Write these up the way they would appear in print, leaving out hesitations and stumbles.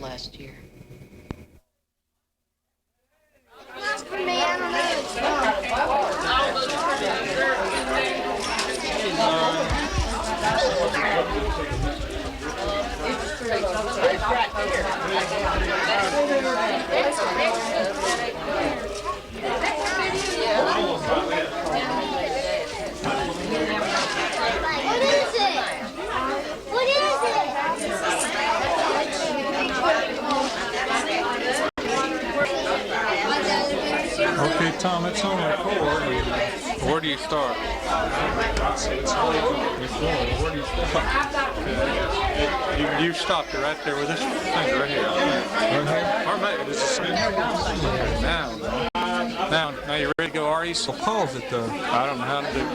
last year. For me, I What is it? What is it? Okay, Tom, it's on record. Where do you start? It's illegal. Where do you start? Okay. You stopped it right there with this finger right here. Right here? Or maybe this is now you ready to go, Aries? Well, pause it though. I don't know how to do it.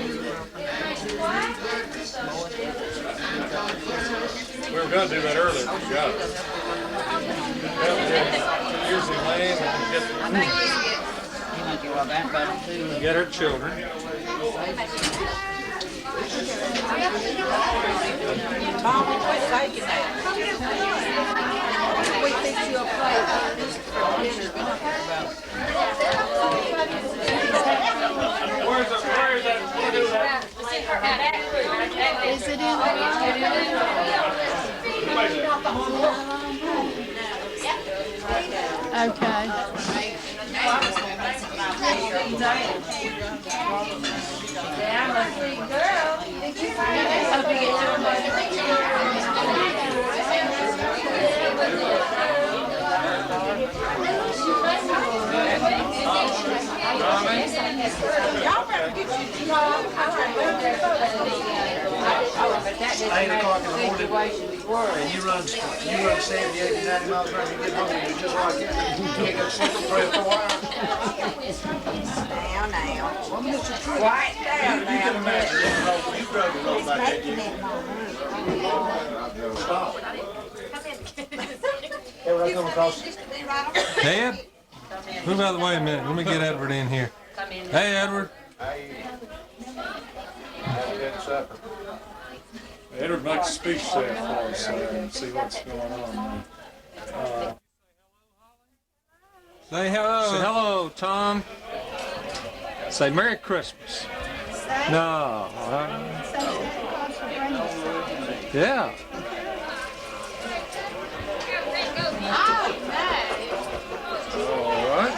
We were going to do that earlier, but you got it. Usually laying and get her children. Mom, quit taking that. We fix you a plate. Where is that? Is it in Okay. And you run 70, 80, 90 miles an hour, you get home, you're just like that. You ain't got single breath for a while. Down now. Quiet down now. You can imagine, you drove the road like that, you. Stop. Hey, when I come across. Dad? Move out of the way a minute. Let me get Edward in here. Hey, Edward. Edward makes a speech set for us and see what's going on. Say hello. Say hello, Tom. Say Merry Christmas. No. Yeah. All right.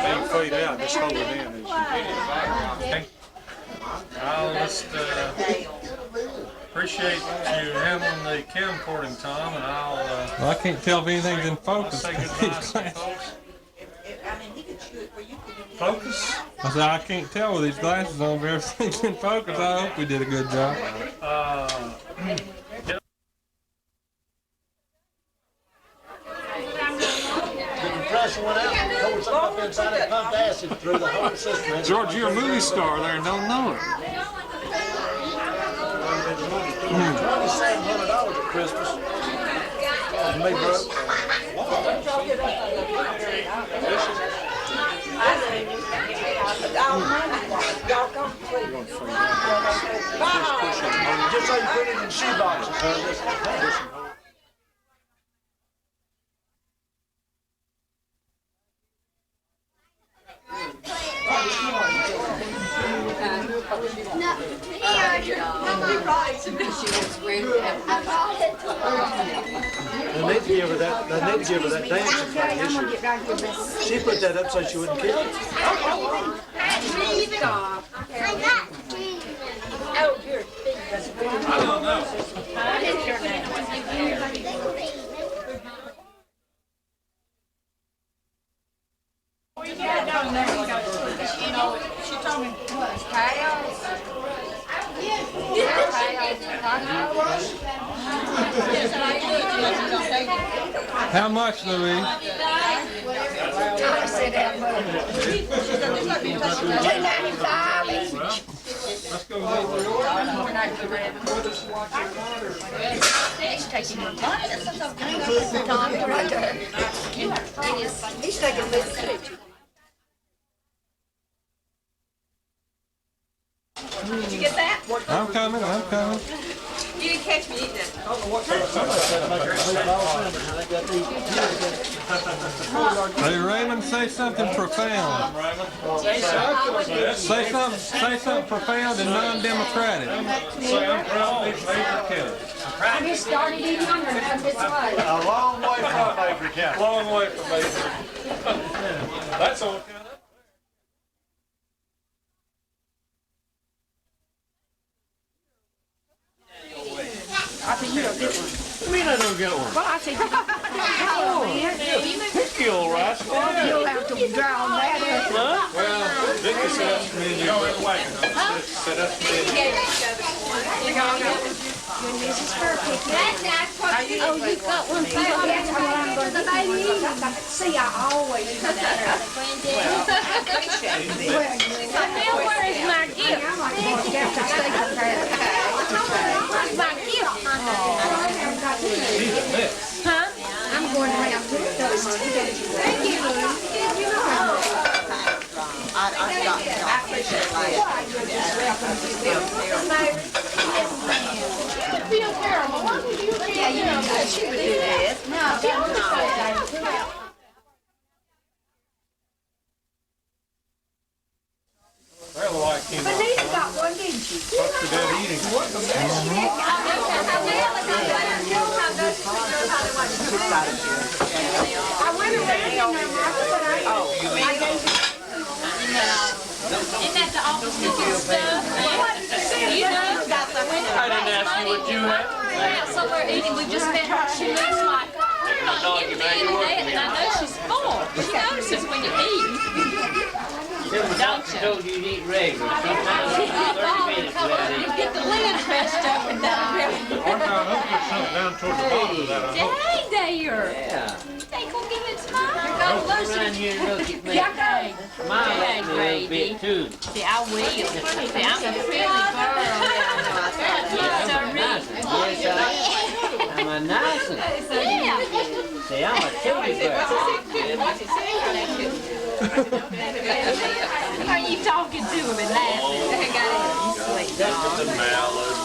Being fade out, just hold it in. Okay. I'll just appreciate you handling the camcording, Tom, and I'll. Well, I can't tell if anything's in focus. Say goodbye, folks. Focus? I said I can't tell with these glasses on if everything's in focus. I hope we did a good job. Pressure went out and poured something up inside and pumped acid through the whole system. George, you're a movie star there and don't know it. $2,700 at Christmas. Me broke. Just so you put it in shoe boxes, huh? They need to give her that. They need to give her that dancing issue. She put that up so she wouldn't kill it. Leave it off. Oh, you're I don't know. What is your name? She told me How much, Louise? $2.95 each. Let's go over the order. He's taking my Tommy right there. He's taking a big picture. Did you get that? I'm coming. You didn't catch me eating it. Hey Raymond, say something profound. Say something profound and non-democratic. Say I'm proud of Baker County. I just started eating under it from this way. A long way from Baker County. Long way from Baker. That's all. I said, you don't get one. I mean I don't get one. Well, I said, Pick you, old rascal. you'll have to drown that. Well, Vicky said that's me and you. Y'all in the wagon. Said that's me and you. Oh, you got one too. That's what I'm going to baby. See, I always do that. Now, where is my gift? Where's my gift? Huh? I'm going around with those two. Thank you. I appreciate You feel terrible. Why would you feel? Yeah, you know, she would do that. No. Well, I came But Lisa got one, didn't she? up to that eating. I went around in there, Martha, but I gave you. Isn't that the office ticket stuff? You know, I didn't ask you what you had. we're out somewhere eating, we just met her, she looks like, you're not in the man in that, and I know she's full. She notices when you eat. Don't you? Told you to eat regular. Sometimes it's 30 minutes without You eating. get the lid pressed up and down there. What about hopefully something down toward the bottom of that? I hope. Hey there, Yeah. they gonna give it to mine. Look around here and look at me. Smile at me a little bit too. See, I will. See, I'm a pretty girl. Yes, I'm a nice one. Yes, I'm a nice one. yeah. See, I'm a titty bird. Are you talking to him and laughing? That's a mallet.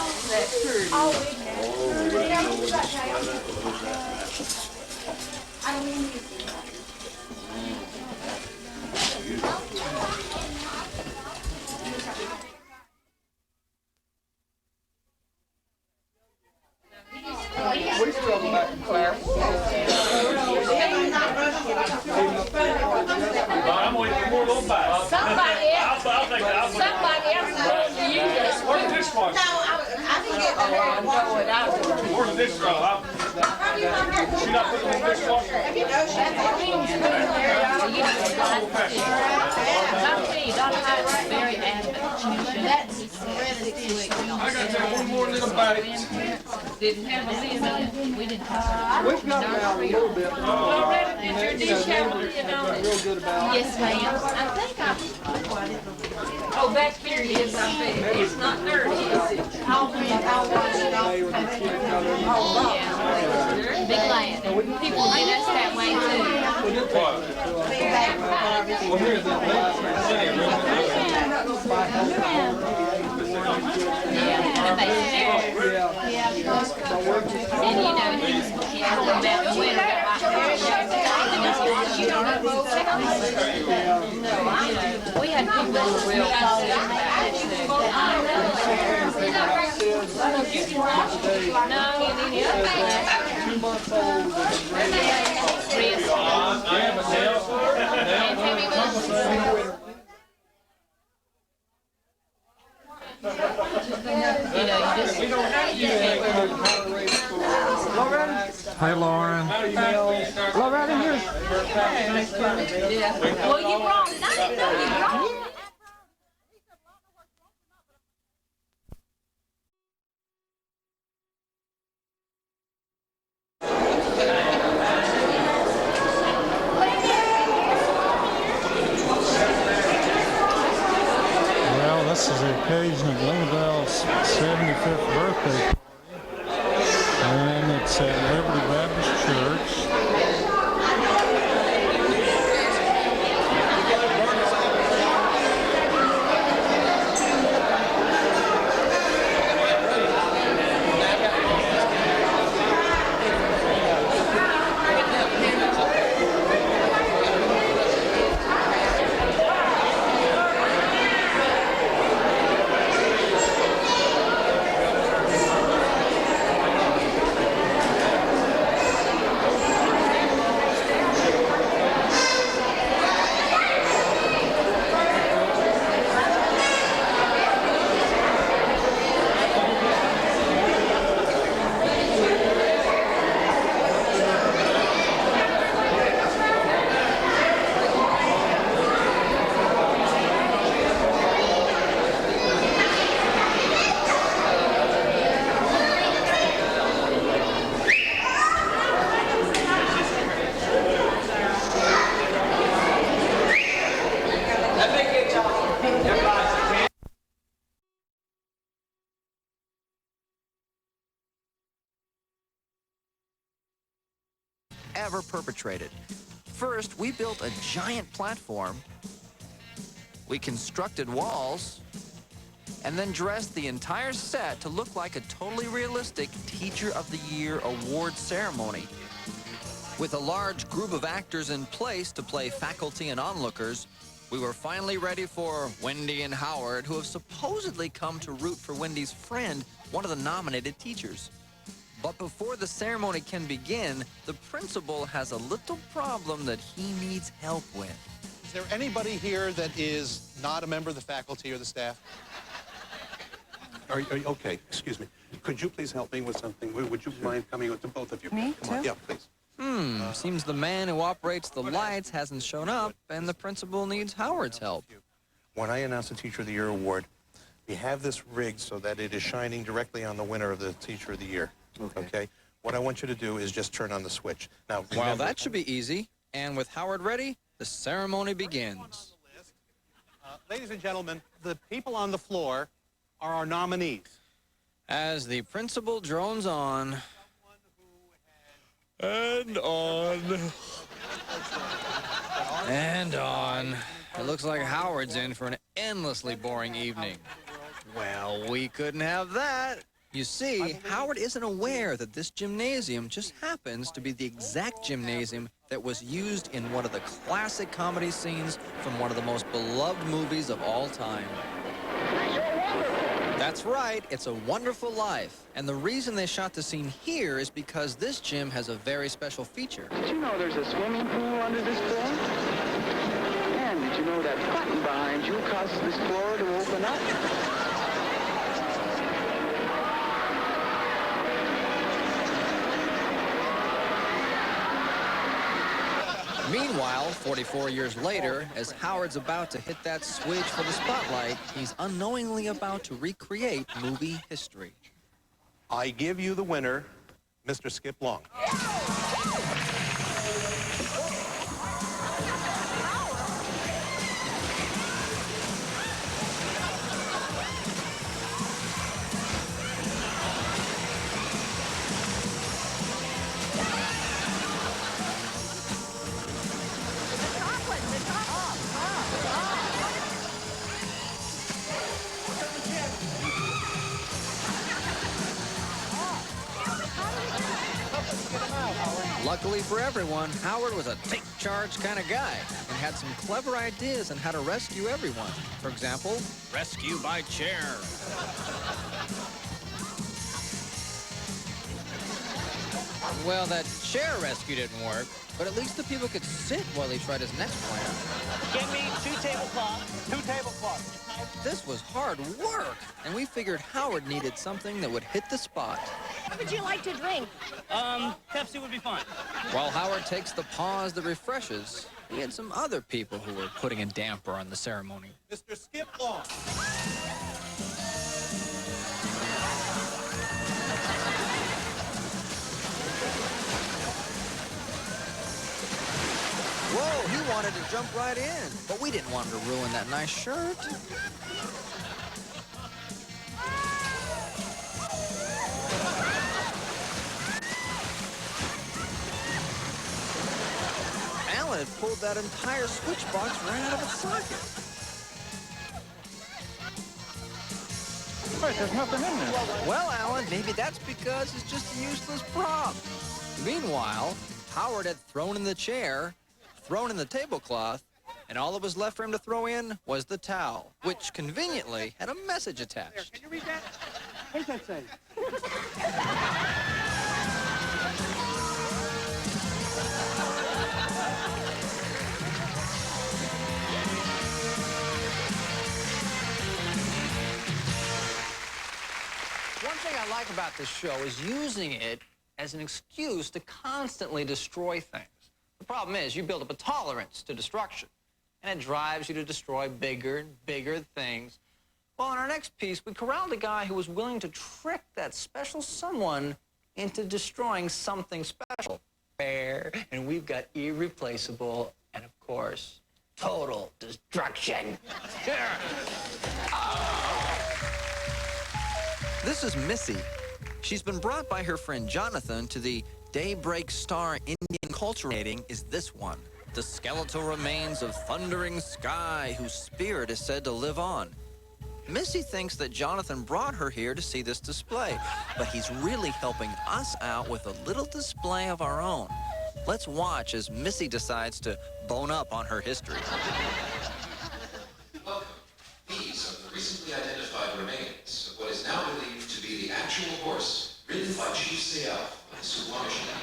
We struggle back in class. I'm waiting for more little bags. Somebody else I'll take that. wants to use this. Where's the dishwasher? Where's the dishwasher? She not putting in the dishwasher? Dr. Hyde was very adamant. That's I got that one more little bite. didn't have a lid on it. We didn't have We've got them out a little bit. Loretta, did your dish have a lid on it? Real good about it. Yes, ma'am. I think I. Oh, back here it is, I bet. It's not dirty, is it? I'll wash it off. Yeah. Be glad. People get us that way too. What? Well, here's the Yeah, and they share. And you know, he's going back to winter, got my hair shut down. We had people who were real cold. No, you need to. 2 months old. Hey, Lauren. Loretta here. Well, you brought it. I didn't know you brought it. Well, this is the occasion of Lindahl's 75th birthday party, and it's at Liberty Baptist Church. ever perpetrated. First, we built a giant platform, we constructed walls, and then dressed the entire set to look like a totally realistic Teacher of the Year award ceremony. With a large group of actors in place to play faculty and onlookers, we were finally ready for Wendy and Howard, who have supposedly come to root for Wendy's friend, one of the nominated teachers. But before the ceremony can begin, the principal has a little problem that he needs help with. Is there anybody here that is not a member of the faculty or the staff? Okay, excuse me. Could you please help me with something? Would you mind coming with the both of you? Me, Come on. too? Yeah, please. Seems the man who operates the lights hasn't shown up, and the principal needs Howard's help. When I announce the Teacher of the Year award, we have this rigged so that it is shining directly on the winner of the Teacher of the Year. Okay? What I want you to do is just turn on the switch. Now, Well, remember, that should be easy. And with Howard ready, the ceremony begins. ladies and gentlemen, the people on the floor are our nominees. As the principal drones on. And on. And on. It looks like Howard's in for an endlessly boring evening. Well, we couldn't have that. You see, Howard isn't aware that this gymnasium just happens to be the exact gymnasium that was used in one of the classic comedy scenes from one of the most beloved movies of all time. That's right, It's a Wonderful Life. And the reason they shot the scene here is because this gym has a very special feature. Did you know there's a swimming pool under this floor? And did you know that button behind you causes this floor to open up? Meanwhile, 44 years later, as Howard's about to hit that switch for the spotlight, he's unknowingly about to recreate movie history. I give you the winner, Mr. Skip Long. Luckily for everyone, Howard was a take charge kind of guy and had some clever ideas on how to rescue everyone. For example, rescue by chair. Well, that chair rescue didn't work, but at least the people could sit while he tried his next plan. Give me 2 tablecloths. 2 tablecloths. This was hard work, and we figured Howard needed something that would hit the spot. What would you like to drink? Pepsi would be fine. While Howard takes the pause that refreshes, we had some other people who were putting a damper on the ceremony. Mr. Skip Long. Whoa, he wanted to jump right in, but we didn't want him to ruin that nice shirt. Alan had pulled that entire switch box right out of its socket. Wait, there's nothing in there. Well, Alan, maybe that's because it's just a useless prop. Meanwhile, Howard had thrown in the chair, thrown in the tablecloth, and all that was left for him to throw in was the towel, which conveniently had a message attached. Can you read that? What does that say? One thing I like about this show is using it as an excuse to constantly destroy things. The problem is you build up a tolerance to destruction, and it drives you to destroy bigger and bigger things. Well, in our next piece, we corralled a guy who was willing to trick that special someone into destroying something special. Fair, and we've got irreplaceable, and of course, total destruction. This is Missy. She's been brought by her friend Jonathan to the Daybreak Star Indian culturally is this one. The skeletal remains of Thundering Sky, whose spirit is said to live on. Missy thinks that Jonathan brought her here to see this display, but he's really helping us out with a little display of our own. Let's watch as Missy decides to bone up on her history. Welcome. These are the recently identified remains of what is now believed to be the actual horse ridden by Chief Sealth of the Suquamish Indians.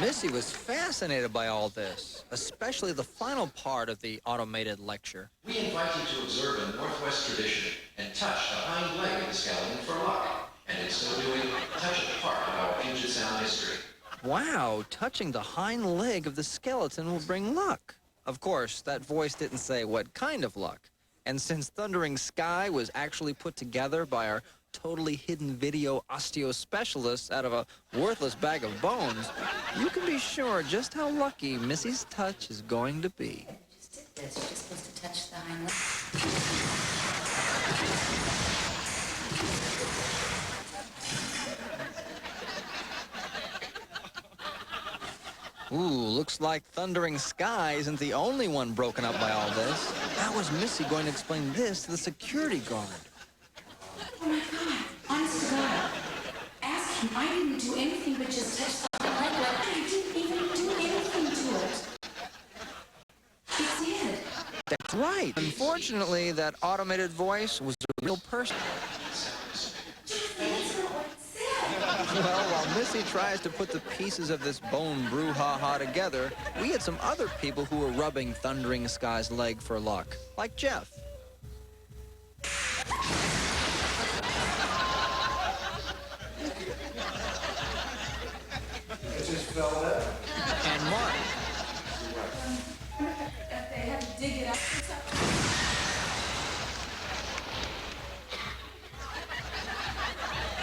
Missy was fascinated by all this, especially the final part of the automated lecture. We invite you to observe a Northwest tradition and touch the hind leg of the skeleton for luck, and in so doing, touch a part of our Puget Sound history. Wow, touching the hind leg of the skeleton will bring luck. Of course, that voice didn't say what kind of luck. And since Thundering Sky was actually put together by our totally hidden video osteo specialist out of a worthless bag of bones, you can be sure just how lucky Missy's touch is going to be. Just did this. You're just supposed to touch the hind leg. Ooh, looks like Thundering Sky isn't the only one broken up by all this. How is Missy going to explain this to the security guard? Oh my God, honest to God. Ask him. I didn't do anything but just touch the hind leg. I didn't even do anything to it. It's it. That's right. Unfortunately, that automated voice was a real person. Well, while Missy tries to put the pieces of this bone brouhaha together, we had some other people who were rubbing Thundering Sky's leg for luck, like Jeff. And Mark. They have to dig it up.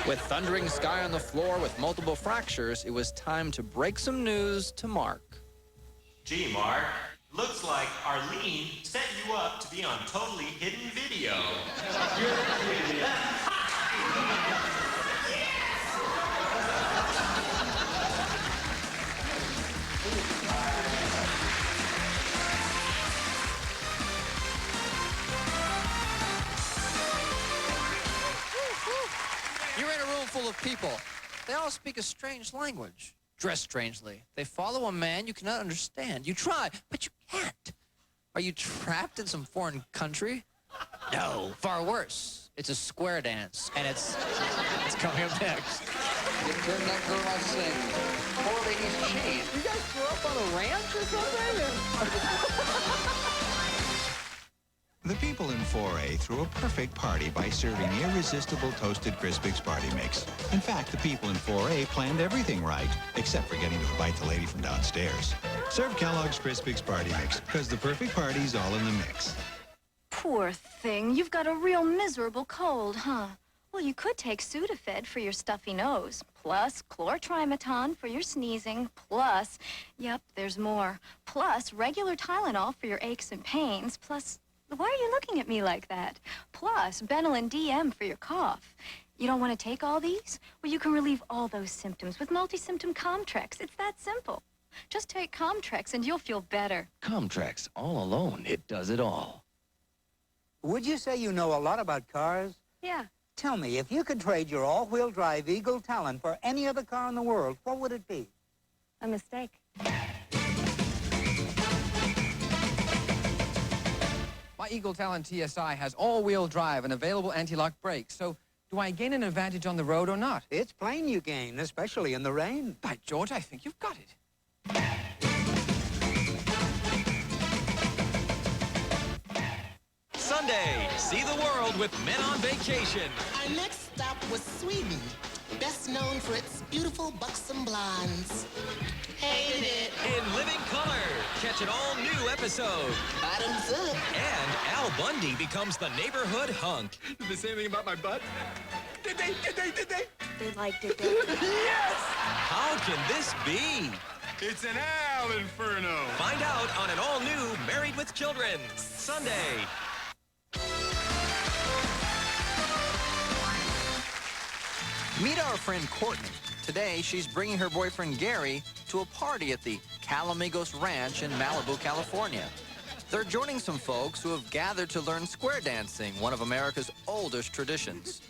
With Thundering Sky on the floor with multiple fractures, it was time to break some news to Mark. Gee, Mark, looks like Arlene set you up to be on totally hidden video. You're kidding. You're in a room full of people. They all speak a strange language, dress strangely. They follow a man you cannot understand. You try, but you can't. Are you trapped in some foreign country? No, far worse. It's a square dance, and it's coming up next. You turn that girl I sing. Poor lady's chain. You guys grew up on a ranch or something? The people in 4A threw a perfect party by serving irresistible toasted Crispix party mix. In fact, the people in 4A planned everything right, except for getting to invite the lady from downstairs. Serve Kellogg's Crispix party mix, because the perfect party's all in the mix. Poor thing, you've got a real miserable cold, huh? Well, you could take Sudafed for your stuffy nose, plus chlortrimeton for your sneezing, plus, yep, there's more, plus regular Tylenol for your aches and pains, plus... Why are you looking at me like that? Plus, Benylin DM for your cough. You don't want to take all these? Well, you can relieve all those symptoms with multi-symptom Comtrex. It's that simple. Just take Comtrex and you'll feel better. Comtrex, all alone, it does it all. Would you say you know a lot about cars? Yeah. Tell me, if you could trade your all-wheel drive Eagle Talon for any other car in the world, what would it be? A mistake. My Eagle Talon TSI has all-wheel drive and available anti-lock brakes, so do I gain an advantage on the road or not? It's plain you gain, especially in the rain. By George, I think you've got it. Sunday, see the world with Men on Vacation. Our next stop was Sweden, best known for its beautiful buxom blondes. Hated it. In living color, catch an all-new episode. Bottoms up. And Al Bundy becomes the neighborhood hunk. Did they say anything about my butt? Did they? They liked it. Yes! How can this be? It's an Al Inferno. Find out on an all-new Married with Children, Sunday. Meet our friend Courtney. Today, she's bringing her boyfriend Gary to a party at the Calamigos Ranch in Malibu, California. They're joining some folks who have gathered to learn square dancing, one of America's oldest traditions.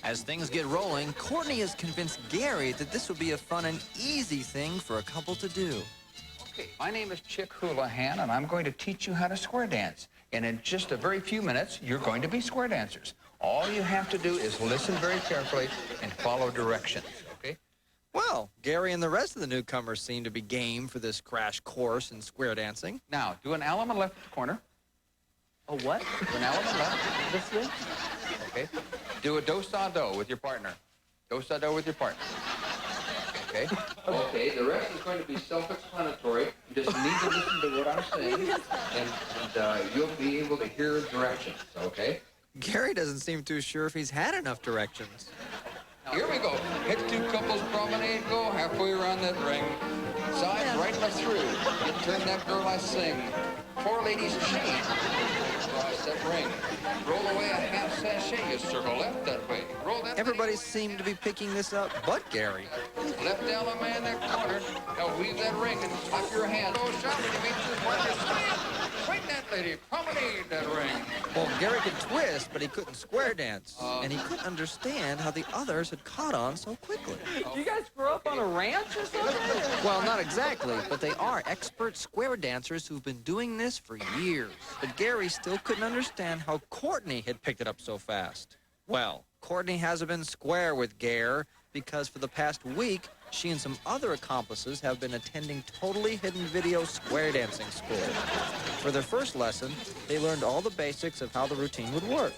As things get rolling, Courtney has convinced Gary that this would be a fun and easy thing for a couple to do. Okay, my name is Chick Houlihan, and I'm going to teach you how to square dance. And in just a very few minutes, you're going to be square dancers. All you have to do is listen very carefully and follow directions, okay? Well, Gary and the rest of the newcomers seem to be game for this crash course in square dancing. Now, do an element left at the corner. A what? Do an element left. This way. Okay. Do a do-sa-do with your partner. Do-sa-do with your partner. Okay? Okay, the rest is going to be self-explanatory. You just need to listen to what I'm saying, and you'll be able to hear directions, okay? Gary doesn't seem too sure if he's had enough directions. Here we go. Head to couples promenade, go halfway around that ring. Side, right, left through. You turn that girl I sing. 4 ladies chain. Cross that ring. Roll away a half sachet. You circle left that way. Roll that. Everybody seemed to be picking this up but Gary. Left down a man that corner. Now weave that ring and clap your hand. Oh, shout when you meet your partner. Swing that lady. Promenade that ring. Well, Gary could twist, but he couldn't square dance. And he couldn't understand how the others had caught on so quickly. You guys grew up on a ranch or something? Well, not exactly, but they are expert square dancers who've been doing this for years. But Gary still couldn't understand how Courtney had picked it up so fast. Well, Courtney hasn't been square with Gare because for the past week, she and some other accomplices have been attending Totally Hidden Video square dancing school. For their first lesson, they learned all the basics of how the routine would work.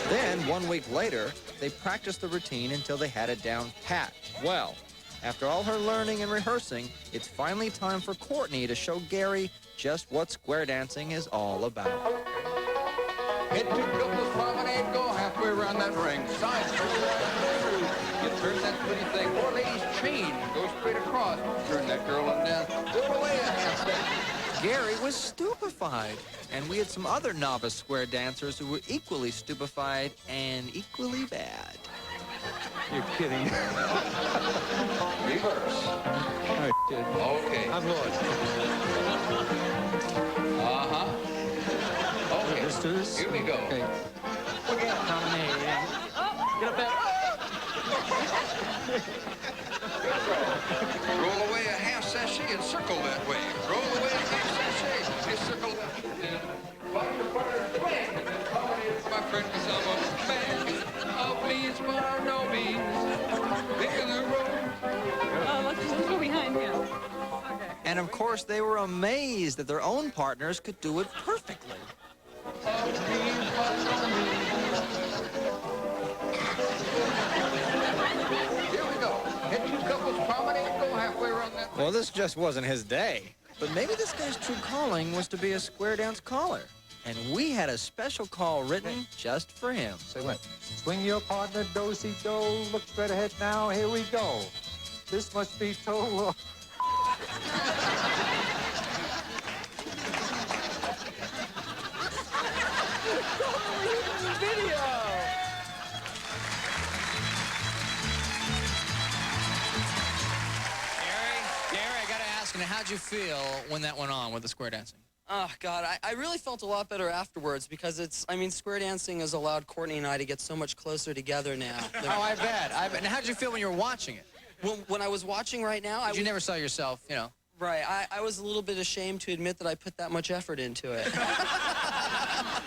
Then, 1 week later, they practiced the routine until they had it down pat. Well, after all her learning and rehearsing, it's finally time for Courtney to show Gary just what square dancing is all about. Head to couples promenade, go halfway around that ring. Side, right through. You turn that pretty thing. 4 ladies chain. Go straight across. Turn that girl on down. Roll away a half step. Gary was stupefied, and we had some other novice square dancers who were equally stupefied and equally bad. You're kidding. Reverse. Oh, shit. Okay. I've lost. Uh-huh. Okay. Let's do this. Here we go. Okay. Get up there. Roll away a half sachet and circle that way. Roll away a half sachet. You circle that. Find your partner, twang, and then promenade. My friend was almost bang. Oh, please, bar no means. Big in the road. Let's go behind him. And of course, they were amazed that their own partners could do it perfectly. Here we go. Head to couples promenade, go halfway around that. Well, this just wasn't his day. But maybe this guy's true calling was to be a square dance caller. And we had a special call written just for him. Say what? Swing your partner, do-si-do. Look straight ahead now. Here we go. This must be total. Video. Gary, I gotta ask, how'd you feel when that went on with the square dancing? Oh, God, I really felt a lot better afterwards because square dancing has allowed Courtney and I to get so much closer together now. Oh, I bet. And how'd you feel when you were watching it? When I was watching right now, you never saw yourself, you know. Right, I was a little bit ashamed to admit that I put that much effort into it.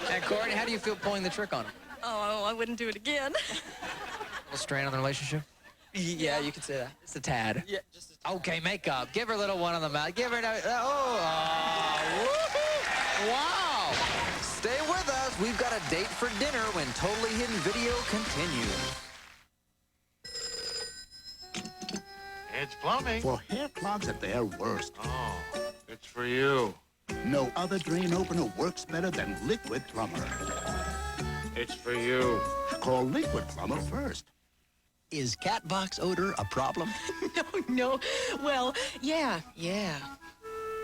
And Courtney, how do you feel pulling the trick on him? Oh, I wouldn't do it again. A strain on the relationship? Yeah, you could say that. Just a tad. Yeah, just a tad. Okay, make up. Give her a little one on the mouth. Give her another. Woo-hoo. Wow. Stay with us. We've got a date for dinner when Totally Hidden Video continues. It's plumbing. For hair clogs at their worst. Oh, it's for you. No other drain opener works better than Liquid Plumber. It's for you. Call Liquid Plumber first. Is cat box odor a problem? No. Well, yeah.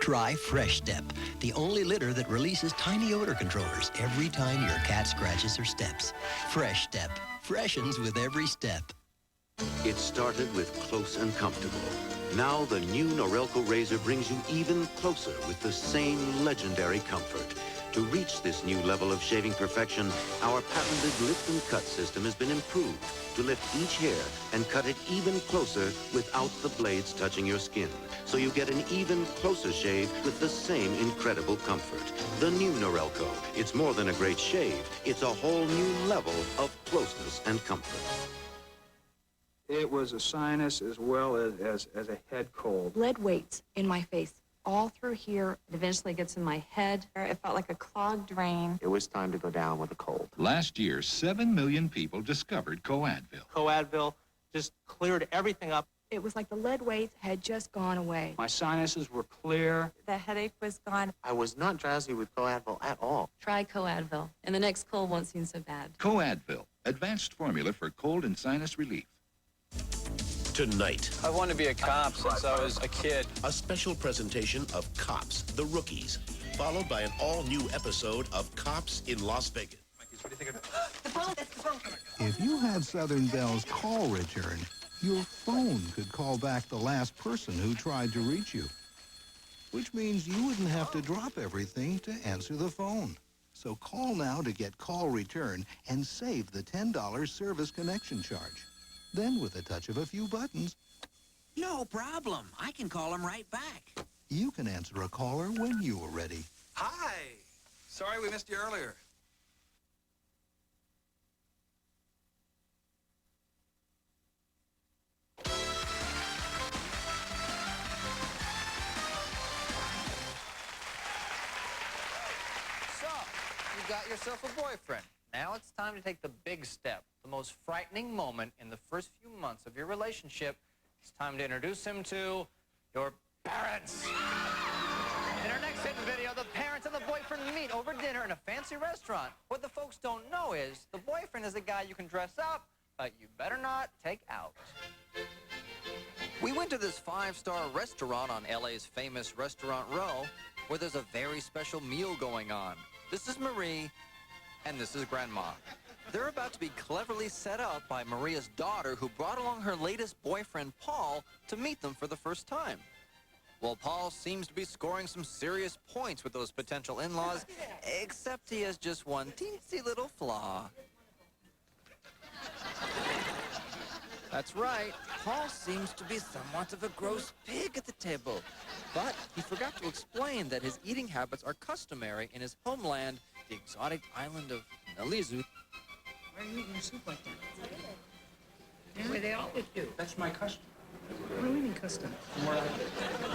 Try Fresh Step, the only litter that releases tiny odor controllers every time your cat scratches or steps. Fresh Step, freshens with every step. It started with close and comfortable. Now the new Norelco razor brings you even closer with the same legendary comfort. To reach this new level of shaving perfection, our patented lift and cut system has been improved to lift each hair and cut it even closer without the blades touching your skin. So you get an even closer shave with the same incredible comfort. The new Norelco. It's more than a great shave. It's a whole new level of closeness and comfort. It was a sinus as well as a head cold. Lead weights in my face, all through here. It eventually gets in my head. It felt like a clogged drain. It was time to go down with a cold. Last year, 7 million people discovered Coadvil. Coadvil just cleared everything up. It was like the lead weights had just gone away. My sinuses were clear. The headache was gone. I was not drowsy with Coadvil at all. Try Coadvil, and the next cold won't seem so bad. Coadvil, advanced formula for cold and sinus relief. Tonight. I wanted to be a cop since I was a kid. A special presentation of Cops, the Rookies, followed by an all-new episode of Cops in Las Vegas. What do you think of If you had Southern Bell's call return, your phone could call back the last person who tried to reach you, which means you wouldn't have to drop everything to answer the phone. So call now to get call return and save the $10 service connection charge. Then, with a touch of a few buttons, no problem. I can call him right back. you can answer a caller when you are ready. Hi. Sorry we missed you earlier. So, you got yourself a boyfriend. Now it's time to take the big step, the most frightening moment in the first few months of your relationship. It's time to introduce him to your parents. In our next hidden video, the parents and the boyfriend meet over dinner in a fancy restaurant. What the folks don't know is the boyfriend is the guy you can dress up, but you better not take out. We went to this 5-star restaurant on LA's famous Restaurant Row, where there's a very special meal going on. This is Marie, and this is Grandma. They're about to be cleverly set up by Maria's daughter, who brought along her latest boyfriend, Paul, to meet them for the first time. Well, Paul seems to be scoring some serious points with those potential in-laws, except he has just one teensy little flaw. That's right, Paul seems to be somewhat of a gross pig at the table. But he forgot to explain that his eating habits are customary in his homeland, the exotic island of Nalizu. Why are you eating your soup like that? Yeah? The way they always do. That's my custom. What do you mean custom? Where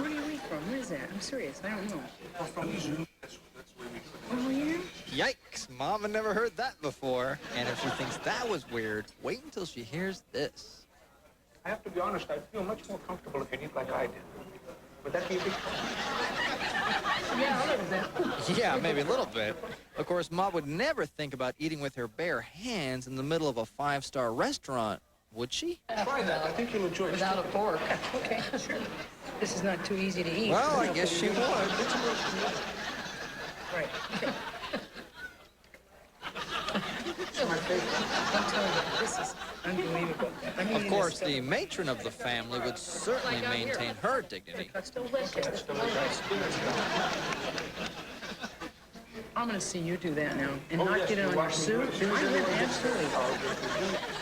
do you eat from? Where is that? I'm serious. I don't know. From the zoo. That's where we cook. Oh, yeah? Yikes, Mom had never heard that before. And if she thinks that was weird, wait until she hears this. I have to be honest, I'd feel much more comfortable if you eat like I did. Would that be a big Yeah, a little bit. Yeah, maybe a little bit. Of course, Mom would never think about eating with her bare hands in the middle of a 5-star restaurant, would she? Try that. I think you'll enjoy it. Without a fork. Okay, sure. This is not too easy to eat. Well, I guess she would. Right. It's my favorite. I'm telling you, this is unbelievable. Of course, the matron of the family would certainly maintain her dignity. That's delicious. I'm going to see you do that now and not get it on your soup. Absolutely.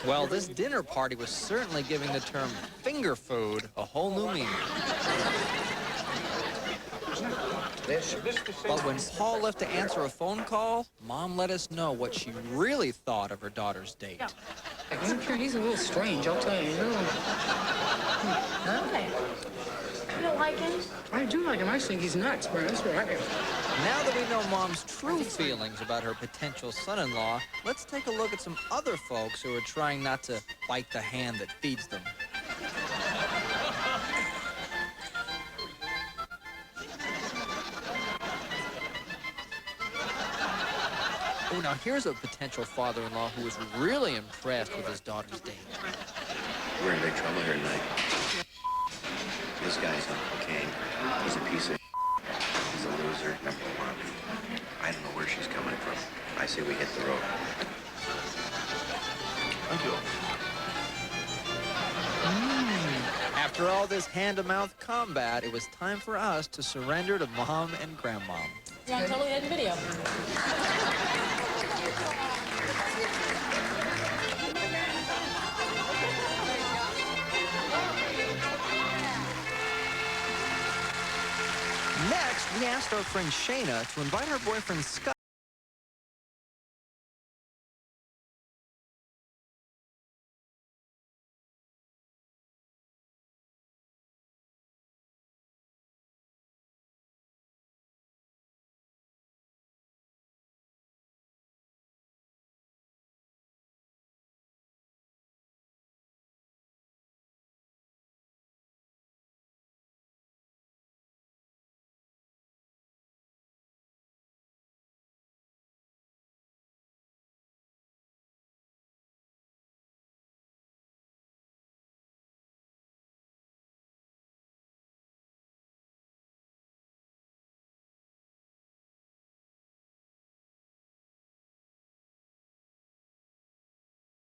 Well, this dinner party was certainly giving the term finger food a whole new meaning. But when Paul left to answer a phone call, Mom let us know what she really thought of her daughter's date. I'm sure he's a little strange, I'll tell you. Okay. You don't like him? I do like him. I think he's nuts, but that's right. Now that we know Mom's true feelings about her potential son-in-law, let's take a look at some other folks who are trying not to bite the hand that feeds them. Oh, now here's a potential father-in-law who was really impressed with his daughter's date. We're in big trouble here tonight. This guy's on cocaine. He's a piece of He's a loser, number one. I don't know where she's coming from. I say we hit the road. Thank you. After all this hand-to-mouth combat, it was time for us to surrender to Mom and Grandma. Yeah, I'm totally in video. Next, we asked our friend Shayna to invite her boyfriend Scott